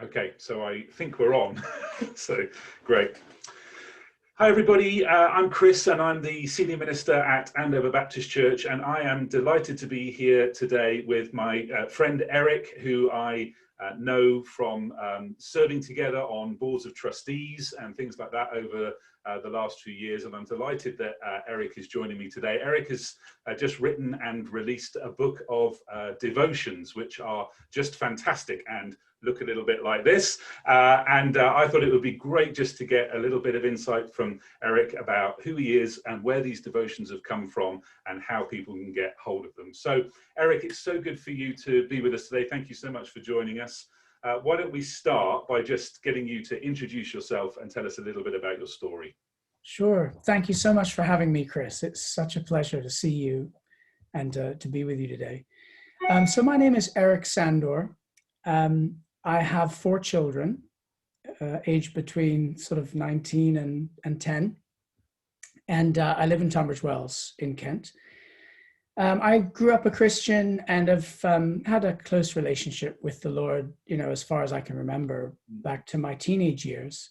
Okay, so I think we're on. So great. Hi everybody, I'm Chris and I'm the Senior Minister at Andover Baptist Church, and I am delighted to be here today with my friend Eric, who I know from serving together on boards of trustees and things like that over the last few years, and I'm delighted that Eric is joining me today. Eric has just written and released a book of devotions, which are just fantastic and look a little bit like this. I thought it would be great just to get a little bit of insight from Eric about who he is and where these devotions have come from and how people can get hold of them. So Eric, it's so good for you to be with us today. Thank you so much for joining us. Why don't we start by just getting you to introduce yourself and tell us a little bit about your story. Sure. Thank you so much for having me, Chris. It's such a pleasure to see you and to be with you today. So my name is Eric Sandor. I have 4 children, aged between sort of 19 and 10. And I live in Tunbridge Wells in Kent. I grew up a Christian and have had a close relationship with the Lord, as far as I can remember, back to my teenage years.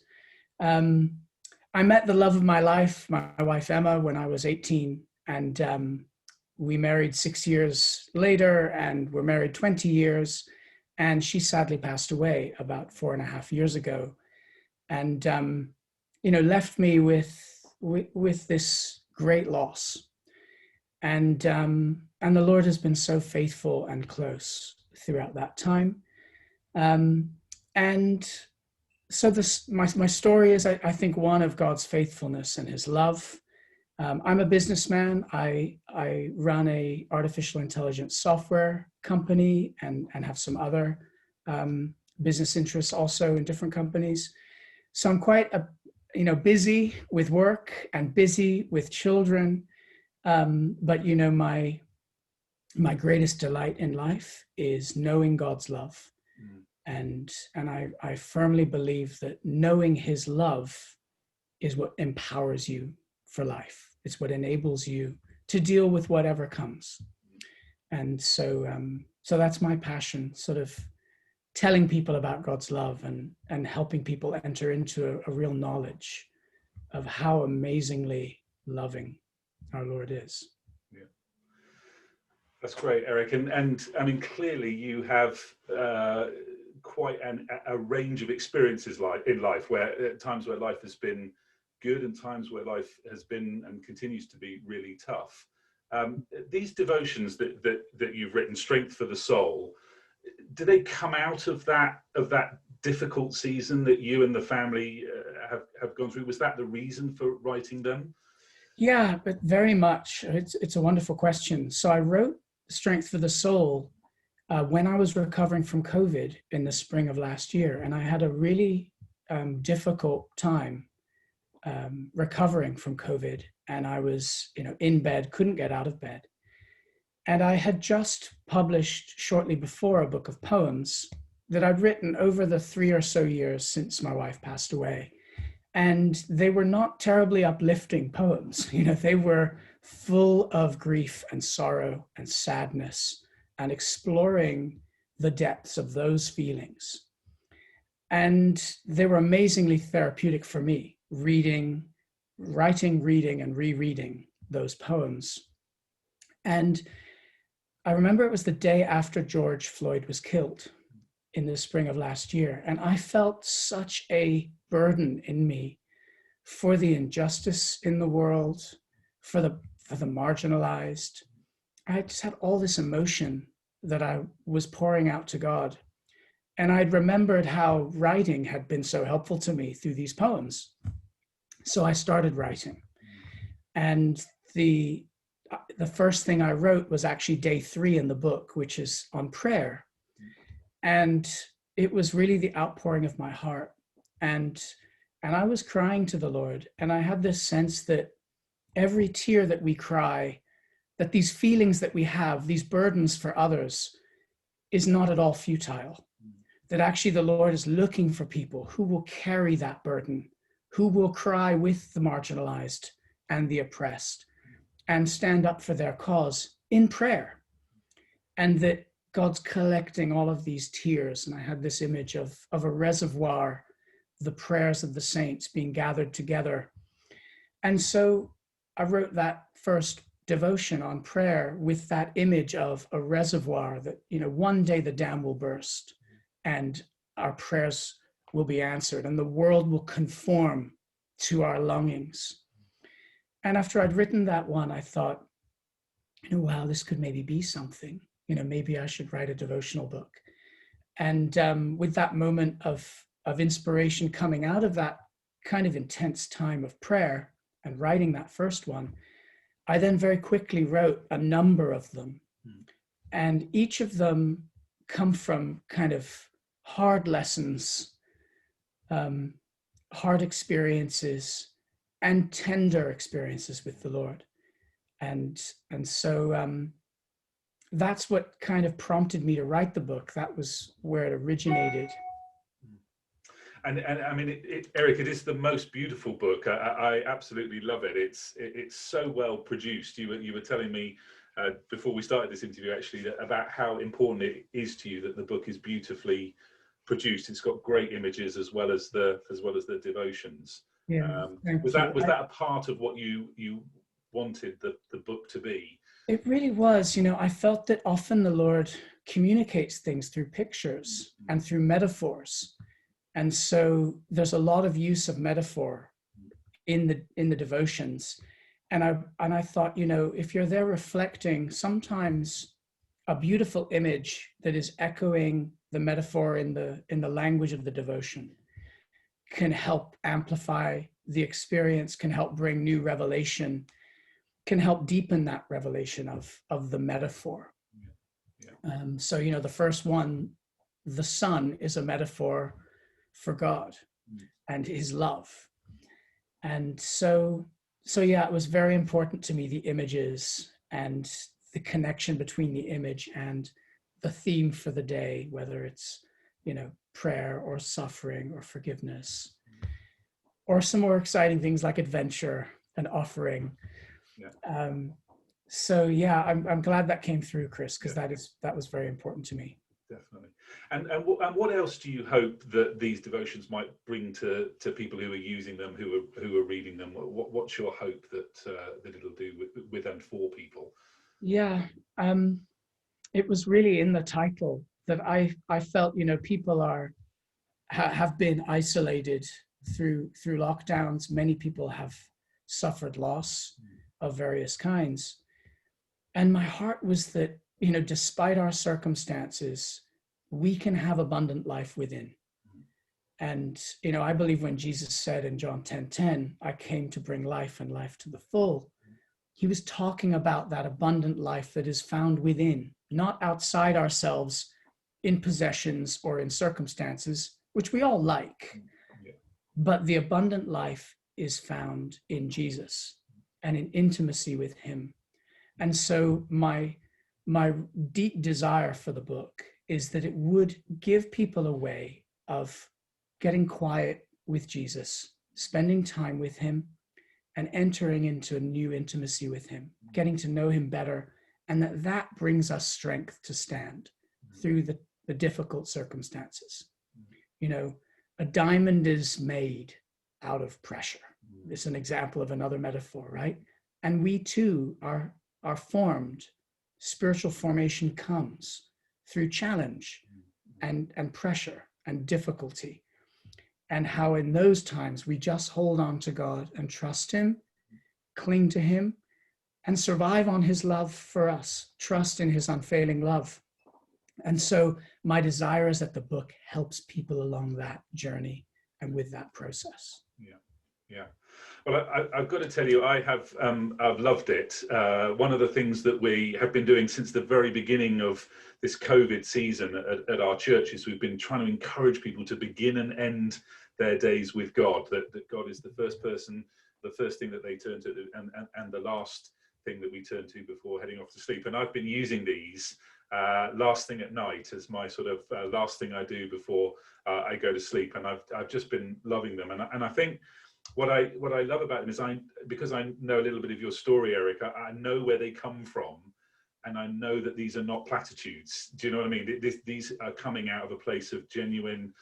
I met the love of my life, my wife Emma, when I was 18, and we married 6 years later, and we're married 20 years, and she sadly passed away about 4.5 years ago, and left me with this great loss. And the Lord has been so faithful and close throughout that time. And so my story is, I think, one of God's faithfulness and his love. I'm a businessman. I run a artificial intelligence software company and have some other business interests also in different companies. So I'm quite busy with work and busy with children. But my greatest delight in life is knowing God's love. And I firmly believe that knowing his love is what empowers you for life. It's what enables you to deal with whatever comes. And so that's my passion, sort of telling people about God's love and helping people enter into a real knowledge of how amazingly loving our Lord is. Yeah, that's great, Eric. And I mean, clearly you have quite a range of experiences in life, where at times where life has been good and times where life has been and continues to be really tough. These devotions that you've written, Strength for the Soul, do they come out of that difficult season that you and the family have gone through? Was that the reason for writing them? Yeah, but very much. It's a wonderful question. So I wrote Strength for the Soul when I was recovering from COVID in the spring of last year. And I had a really difficult time recovering from COVID. And I was, in bed, couldn't get out of bed. And I had just published shortly before a book of poems that I'd written over the 3 or so years since my wife passed away. And they were not terribly uplifting poems. They were full of grief and sorrow and sadness and exploring the depths of those feelings. And they were amazingly therapeutic for me, writing, reading, and rereading those poems. And I remember it was the day after George Floyd was killed in the spring of last year. And I felt such a burden in me for the injustice in the world, for the marginalized. I just had all this emotion that I was pouring out to God. And I'd remembered how writing had been so helpful to me through these poems. So I started writing. And the first thing I wrote was actually day 3 in the book, which is on prayer. And it was really the outpouring of my heart. And I was crying to the Lord. And I had this sense that every tear that we cry, that these feelings that we have, these burdens for others, is not at all futile. That actually the Lord is looking for people who will carry that burden, who will cry with the marginalized and the oppressed and stand up for their cause in prayer. And that God's collecting all of these tears. And I had this image of a reservoir, the prayers of the saints being gathered together. And so I wrote that first devotion on prayer with that image of a reservoir that, one day the dam will burst and our prayers will be answered and the world will conform to our longings. And after I'd written that one, I thought, wow, this could maybe be something. Maybe I should write a devotional book. And with that moment of inspiration coming out of that kind of intense time of prayer and writing that first one, I then very quickly wrote a number of them. And each of them come from kind of hard lessons, hard experiences, and tender experiences with the Lord. And so that's what kind of prompted me to write the book. That was where it originated. And I mean, Eric, it is the most beautiful book. I absolutely love it. It's so well produced. You were telling me before we started this interview, actually, about how important it is to you that the book is beautifully produced. It's got great images as well as the devotions. Yeah, was that a part of what you wanted the book to be? It really was. I felt that often the Lord communicates things through pictures and through metaphors. And so there's a lot of use of metaphor in the devotions. And I thought, if you're there reflecting, sometimes a beautiful image that is echoing the metaphor in the language of the devotion can help amplify the experience, can help bring new revelation, can help deepen that revelation of the metaphor. Yeah. So, the first one, the sun, is a metaphor for God and his love. And so yeah, it was very important to me, the images and the connection between the image and the theme for the day, whether it's, prayer or suffering or forgiveness, or some more exciting things like adventure and offering. Yeah. So yeah, I'm glad that came through, Chris, because that was very important to me. Definitely. And what else do you hope that these devotions might bring to people who are using them, who are reading them? What's your hope that it'll do with and for people? Yeah, it was really in the title that I felt, people have been isolated through lockdowns. Many people have suffered loss of various kinds. And my heart was that, despite our circumstances, we can have abundant life within. And, I believe when Jesus said in John 10:10, I came to bring life and life to the full, he was talking about that abundant life that is found within, not outside ourselves in possessions or in circumstances, which we all like. But the abundant life is found in Jesus and in intimacy with him. And so my deep desire for the book is that it would give people a way of getting quiet with Jesus, spending time with him, and entering into a new intimacy with him, getting to know him better, and that brings us strength to stand through the difficult circumstances. A diamond is made out of pressure. It's an example of another metaphor, right? And we too are formed. Spiritual formation comes through challenge and pressure and difficulty. And how in those times we just hold on to God and trust him, cling to him, and survive on his love for us, trust in his unfailing love. And so my desire is that the book helps people along that journey and with that process. Yeah. Well, I've got to tell you, I've loved it. One of the things that we have been doing since the very beginning of this COVID season at our church is we've been trying to encourage people to begin and end their days with God, that God is the first thing that they turn to, and the last thing that we turn to before heading off to sleep. And I've been using these last thing at night as my sort of last thing I do before I go to sleep, and I've just been loving them. And I think what I love about them is because I know a little bit of your story, Eric, I know where they come from, and I know that these are not platitudes. Do you know what I mean? These are coming out of a place of genuine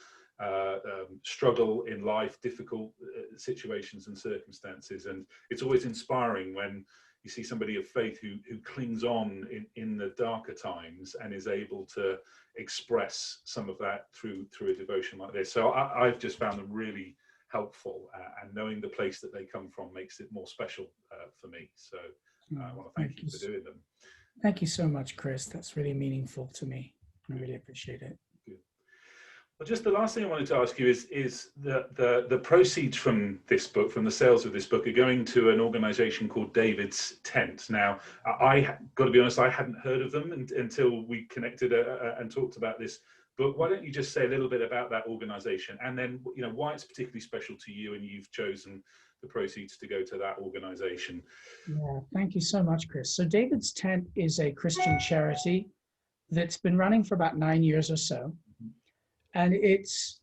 struggle in life, difficult situations and circumstances. And it's always inspiring when you see somebody of faith who clings on in the darker times and is able to express some of that through a devotion like this. So I've just found them really helpful, and knowing the place that they come from makes it more special for me. So I want to thank you for doing them. Thank you so much, Chris. That's really meaningful to me. I really appreciate it. Good. Well, just the last thing I wanted to ask you is the proceeds from this book, from the sales of this book, are going to an organisation called David's Tent. Now, I got to be honest, I hadn't heard of them until we connected and talked about this book. Why don't you just say a little bit about that organisation, and then why it's particularly special to you, and you've chosen the proceeds to go to that organisation. Yeah, thank you so much, Chris. So David's Tent is a Christian charity that's been running for about 9 years or so. And its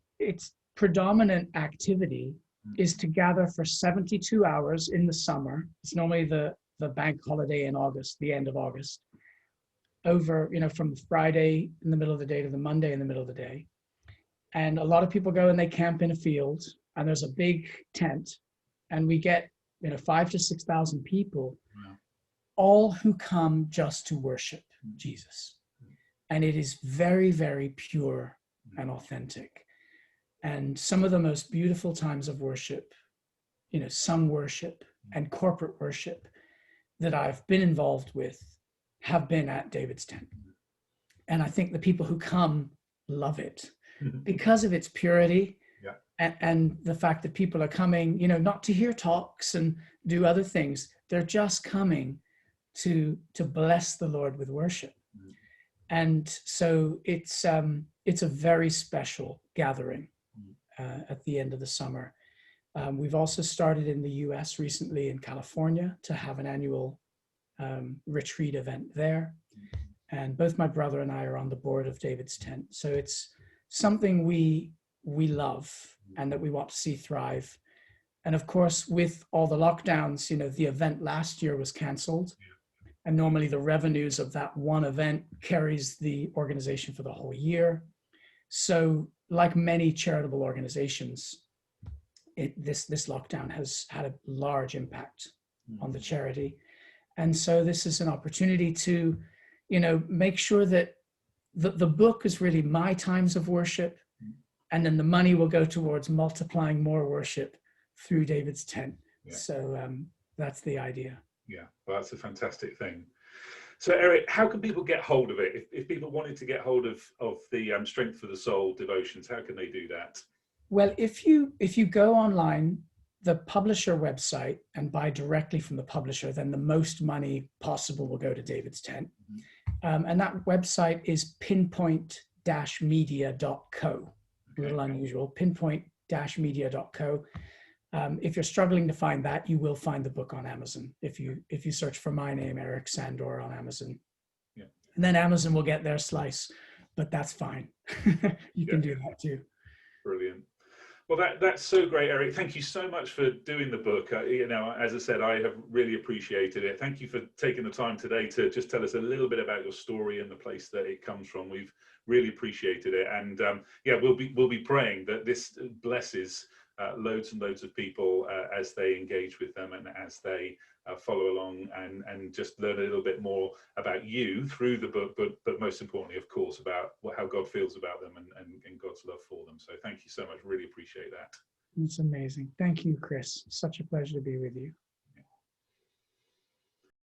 predominant activity is to gather for 72 hours in the summer. It's normally the bank holiday in August, the end of August, over, from Friday in the middle of the day to the Monday in the middle of the day. And a lot of people go and they camp in a field, and there's a big tent, and we get 5,000 to 6,000 people, wow, all who come just to worship Jesus. And it is very, very pure and authentic. And some of the most beautiful times of worship, sung worship and corporate worship that I've been involved with have been at David's Tent. And I think the people who come love it because of its purity. Yeah. And the fact that people are coming, not to hear talks and do other things. They're just coming to bless the Lord with worship. And so it's a very special gathering at the end of the summer. We've also started in the US recently in California to have an annual retreat event there. And both my brother and I are on the board of David's Tent. So it's something we love and that we want to see thrive. And of course, with all the lockdowns, the event last year was canceled. And normally the revenues of that one event carries the organization for the whole year. So like many charitable organizations, this lockdown has had a large impact on the charity. And so this is an opportunity to, make sure that the book is really my times of worship, and then the money will go towards multiplying more worship through David's Tent. Yeah. So that's the idea. Yeah, well, that's a fantastic thing. So, Eric, how can people get hold of it? If people wanted to get hold of the Strength for the Soul devotions, how can they do that? Well, if you go online, the publisher website, and buy directly from the publisher, then the most money possible will go to David's Tent. And that website is pinpoint-media.co. A little unusual, pinpoint-media.co. If you're struggling to find that, you will find the book on Amazon. If you search for my name, Eric Sandor, on Amazon, yeah. And then Amazon will get their slice, but that's fine. You can do that too. Brilliant. Well, that's so great, Eric. Thank you so much for doing the book. As I said, I have really appreciated it. Thank you for taking the time today to just tell us a little bit about your story and the place that it comes from. We've really appreciated it, and we'll be praying that this blesses loads and loads of people as they engage with them and as they follow along and just learn a little bit more about you through the book, but most importantly, of course, about how God feels about them and God's love for them. So thank you so much. Really appreciate that. It's amazing. Thank you, Chris. Such a pleasure to be with you.